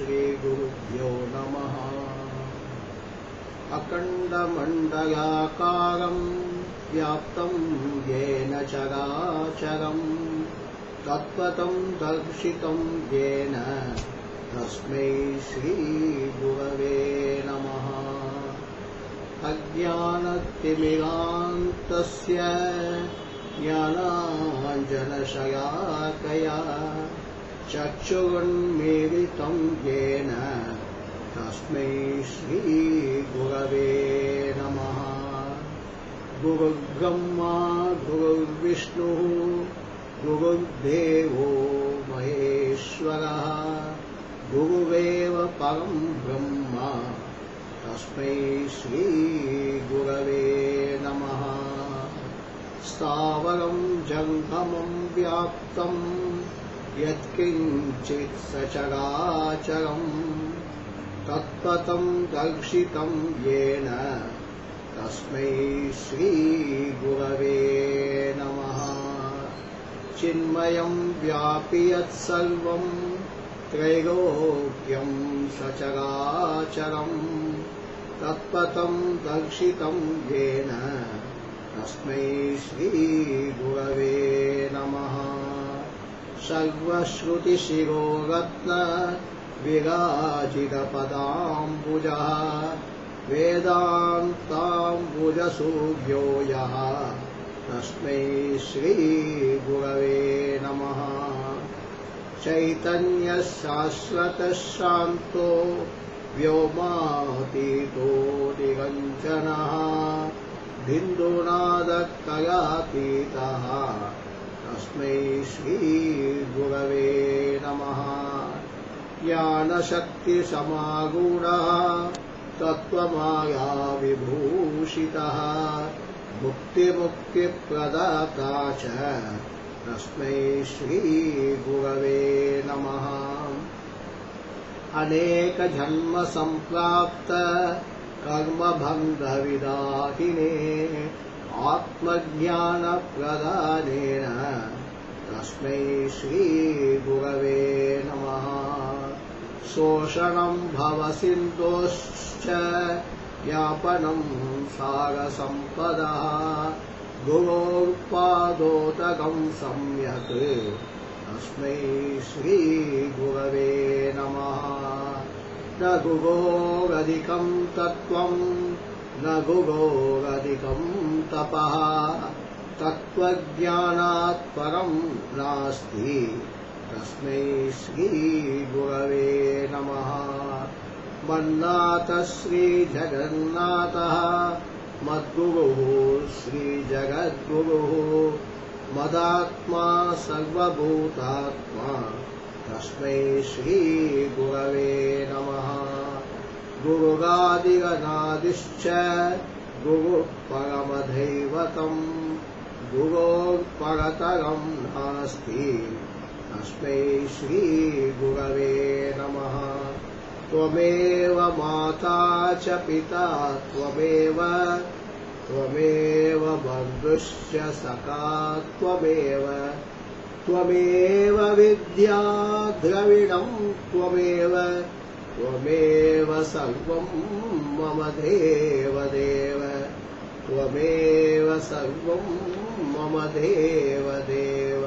श्रीगुरुभ्यो नमः। अखण्डमण्डलाकारं व्याप्तं येन चराचरं तत्त्वं दर्शितं येन तस्मै श्रीगुरवे नमः। अज्ञानतिमिरान्तस्य ज्ञानाञ्जनशलाकया चक्षुरुन्मीलितं येन तस्मै श्रीगुरवे नमः। गुरुर्ब्रह्मा गुरुर्विष्णुः गुरुर्देवो महेश्वरः गुरुरेव परं ब्रह्म तस्मै श्रीगुरवे नमः। स्थावरं जङ्गमं व्याप्तं यत्किञ्चित् सचराचरं तत्त्वं दर्शितं येन तस्मै श्रीगुरवे नमः। चिन्मयं व्यापि यत्सर्वं त्रैलोक्यं सचराचरं तत्त्वं दर्शितं येन तस्मै श्रीगुरवे नमः। सर्वश्रुतिशिरोरत्न विराजितपदाम्बुजः वेदान्ताम्बुजसूर्यो यः तस्मै श्रीगुरवे नमः। चैतन्यशाश्वतशान्तो व्योमातीतो निरञ्जनः बिन्दुनादकलातीतः तस्मै श्रीगुरवे नमः। ज्ञानशक्तिसमागूढः तत्त्वमायाविभूषितः मुक्तिमुक्तिप्रदाता च तस्मै श्रीगुरवे नमः। अनेकजन्मसम्प्राप्त कर्मबन्धविदाहिने आत्मज्ञानप्रदानेन तस्मै श्रीगुरवे नमः। शोषणं भवसिन्धोश्च यापनं सारसम्पदः गुरोर्पादोदकं सम्यक् तस्मै श्रीगुरवे नमः। न गुरोरधिकं तत्त्वं न गुरोरधिकं तपः तत्त्वज्ञानात् परं नास्ति तस्मै श्रीगुरवे नमः। मन्नाथ श्रीजगन्नाथः मद्गुरुः श्रीजगद्गुरुः मदात्मा सर्वभूतात्मा तस्मै श्रीगुरवे नमः। गुरुरादिरनादिश्च गुरुः परमदैवतं गुरोर्परतरं नास्ति तस्मै श्रीगुरवे नमः। त्वमेव माता च पिता त्वमेव बन्धुश्च सखा त्वमेव विद्या द्रविणं त्वमेव सर्वं मम देवदेव त्वमेव सर्वं मम देवदेव।